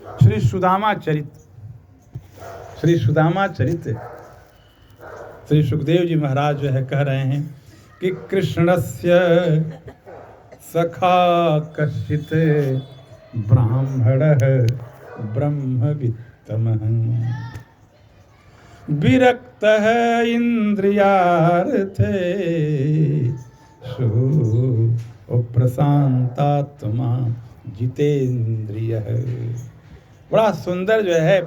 श्री सुदामा चरित। श्री सुदामा चरित श्री सुखदेव जी महाराज जो है कह रहे हैं कि कृष्णस्य सखा कश्चित ब्राह्मणः ब्रह्मवित्तमः विरक्तः इंद्रियार्थेषु प्रशांतात्मा जितेंद्रियः। बड़ा सुंदर जो है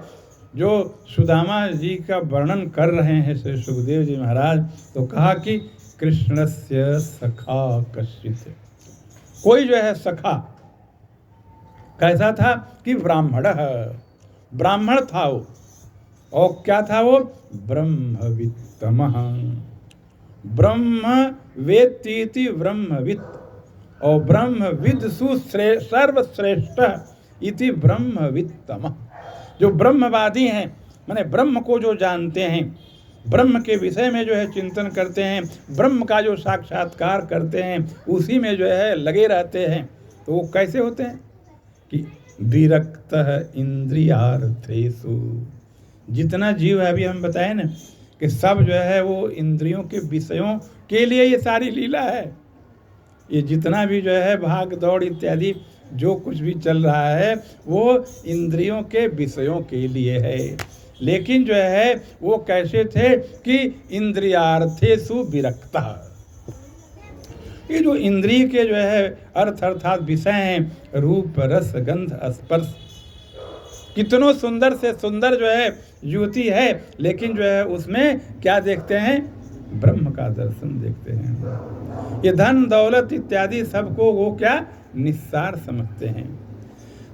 जो सुदामा जी का वर्णन कर रहे हैं श्री सुखदेव जी महाराज। तो कहा कि कृष्णस्य सखा कश्चित, कोई जो है सखा कैसा था कि ब्राह्मण था वो, और क्या था वो? ब्रह्मवित्तमः, ब्रह्म वेत्तीति ब्रह्मवित्, और ब्रह्मविद् सर्वश्रेष्ठ इति ब्रह्मवित्तमः। जो ब्रह्मवादी हैं, माने ब्रह्म को जो जानते हैं, ब्रह्म के विषय में जो है चिंतन करते हैं, ब्रह्म का जो साक्षात्कार करते हैं, उसी में जो है लगे रहते हैं, तो वो कैसे होते हैं कि विरक्तः इंद्रियार्थेषु। जितना जीव है, अभी हम बताए ना कि सब जो है वो इंद्रियों के विषयों के लिए ये सारी लीला है। ये जितना भी जो है भाग दौड़ इत्यादि जो कुछ भी चल रहा है वो इंद्रियों के विषयों के लिए है। लेकिन जो है वो कैसे थे कि इंद्रियार्थेषु विरक्तः। ये जो इंद्रिय के जो है अर्थ अर्थात विषय हैं, रूप रस गंध स्पर्श, कितनों सुंदर से सुंदर जो है युवती है, लेकिन जो है उसमें क्या देखते हैं? ब्रह्म का दर्शन देखते हैं। ये धन दौलत इत्यादि सबको वो क्या निस्सार समझते हैं।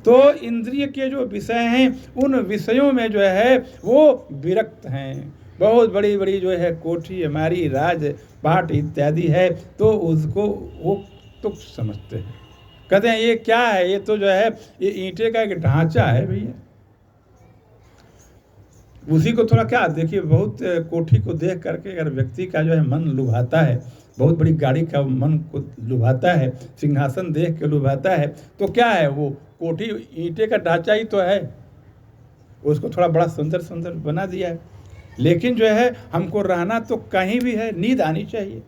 तो इंद्रिय के जो विषय हैं उन विषयों में जो है वो विरक्त हैं। बहुत बड़ी बड़ी जो है कोठी हमारी राज पाट इत्यादि है, तो उसको वो तुच्छ समझते हैं। कहते हैं ये क्या है? ये तो जो है ये ईंटे का एक ढांचा है भैया। उसी को थोड़ा क्या देखिए, बहुत कोठी को देख करके अगर व्यक्ति का जो है मन लुभाता है, बहुत बड़ी गाड़ी का मन को लुभाता है, सिंहासन देख के लुभाता है, तो क्या है वो कोठी ईंटे का ढांचा ही तो है, उसको थोड़ा बड़ा सुंदर सुंदर बना दिया है। लेकिन जो है हमको रहना तो कहीं भी है, नींद आनी चाहिए।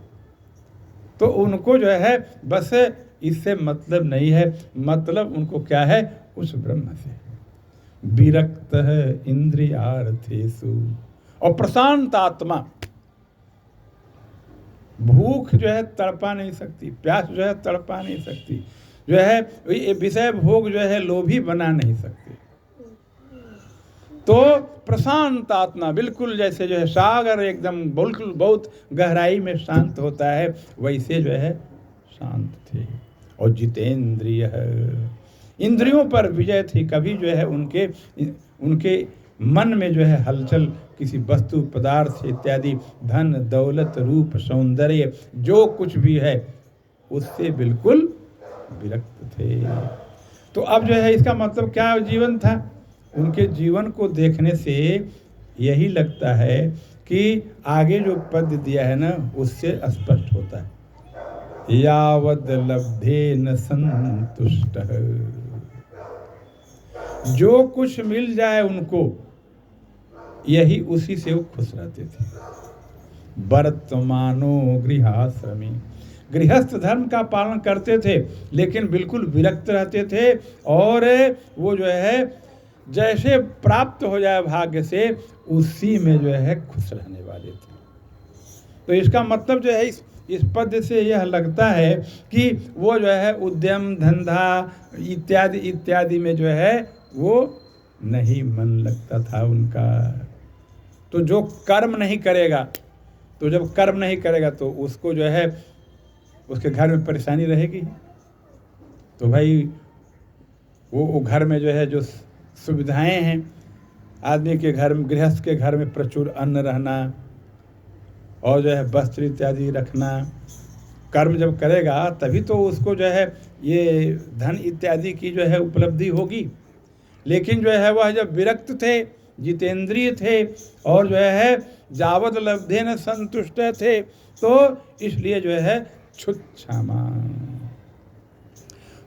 तो उनको जो है बस इससे मतलब नहीं है, मतलब उनको क्या है? उस ब्रह्म से। विरक्त है इंद्रियार्थेषु, और प्रशांत आत्मा। भूख जो है तड़पा नहीं सकती, प्यास जो है तड़पा नहीं सकती, जो है विषय भोग जो है लोभी बना नहीं सकती। तो प्रशांत आत्मा, बिल्कुल जैसे जो है सागर एकदम बिल्कुल बहुत गहराई में शांत होता है, वैसे जो है शांत थे। और जितेंद्रिय है, इंद्रियों पर विजय थी। कभी जो है उनके मन में जो है हलचल किसी वस्तु पदार्थ इत्यादि, धन दौलत रूप सौंदर्य जो कुछ भी है उससे बिल्कुल विरक्त थे। तो अब जो है इसका मतलब क्या जीवन था? उनके जीवन को देखने से यही लगता है कि आगे जो पद दिया है ना उससे स्पष्ट होता है, यावद लब्धेन संतुष्टः। जो कुछ मिल जाए उनको, यही उसी से वो खुश रहते थे। वर्तमानो गृहाश्रमी, गृहस्थ धर्म का पालन करते थे लेकिन बिल्कुल विरक्त रहते थे, और वो जो है जैसे प्राप्त हो जाए भाग्य से उसी में जो है खुश रहने वाले थे। तो इसका मतलब जो है इस पद से यह लगता है कि वो जो है उद्यम धंधा इत्यादि इत्यादि में जो है वो नहीं मन लगता था उनका। तो जो कर्म नहीं करेगा, तो जब कर्म नहीं करेगा तो उसको जो है उसके घर में परेशानी रहेगी। तो भाई वो घर में जो है जो सुविधाएं हैं, आदमी के घर में, गृहस्थ के घर में प्रचुर अन्न रहना और जो है वस्त्र इत्यादि रखना, कर्म जब करेगा तभी तो उसको जो है ये धन इत्यादि की जो है उपलब्धि होगी। लेकिन जो है वह जब विरक्त थे, जितेंद्रिय थे, और जो है जावद लब्धेन संतुष्ट थे, तो इसलिए जो है क्षुच्छामा,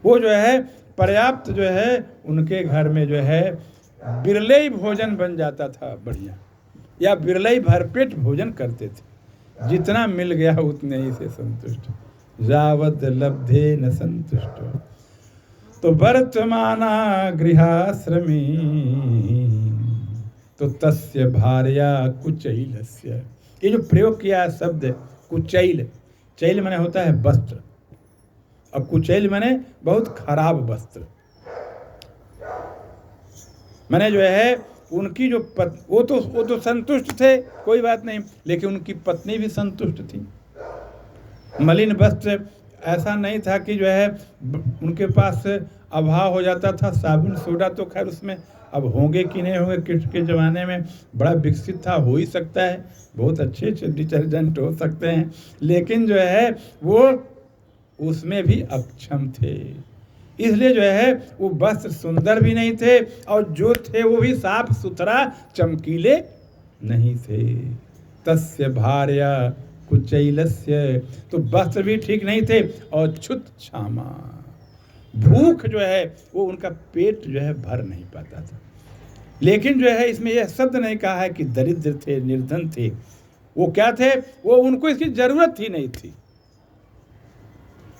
वो जो है पर्याप्त जो है उनके घर में जो है बिरले ही भोजन बन जाता था बढ़िया, या बिरले ही भरपेट भोजन करते थे, जितना मिल गया उतने ही से संतुष्ट, यावत लब्धे न संतुष्ट। तो वर्तमाना गृहाश्रमी तो तस्य भार्या कुचैलस्य। ये जो प्रयोग किया है शब्द कुचैल, चैल माने होता है वस्त्र, और कुचैल माने बहुत खराब वस्त्र। माने जो है उनकी जो वो तो संतुष्ट थे, कोई बात नहीं, लेकिन उनकी पत्नी भी संतुष्ट थी। मलिन वस्त्र ऐसा नहीं था कि जो है उनके पास अभाव हो जाता था। साबुन सोडा तो खैर उसमें अब होंगे कि नहीं होंगे, के ज़माने में बड़ा विकसित था, हो ही सकता है, बहुत अच्छे अच्छे डिटर्जेंट हो सकते हैं, लेकिन जो है वो उसमें भी अक्षम थे। इसलिए जो है वो वस्त्र सुंदर भी नहीं थे, और जो थे वो भी साफ सुथरा चमकीले नहीं थे। तस्य भार्या कुचैलस्य, तो वस्त्र भी ठीक नहीं थे, और क्षुत क्षामा, भूख जो है वो उनका पेट जो है भर नहीं पाता था। लेकिन जो है इसमें यह शब्द नहीं कहा है कि दरिद्र थे, निर्धन थे। वो क्या थे, वो उनको इसकी जरूरत ही नहीं थी।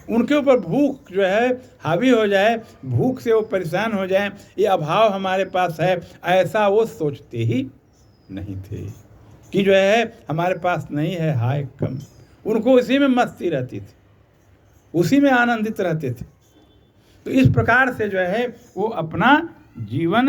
उनके ऊपर भूख जो है हावी हो जाए, भूख से वो परेशान हो जाए, ये अभाव हमारे पास है, ऐसा वो सोचते ही नहीं थे कि जो है हमारे पास नहीं है, हाय कम। उनको उसी में मस्ती रहती थी, उसी में आनंदित रहते थे। तो इस प्रकार से जो है वो अपना जीवन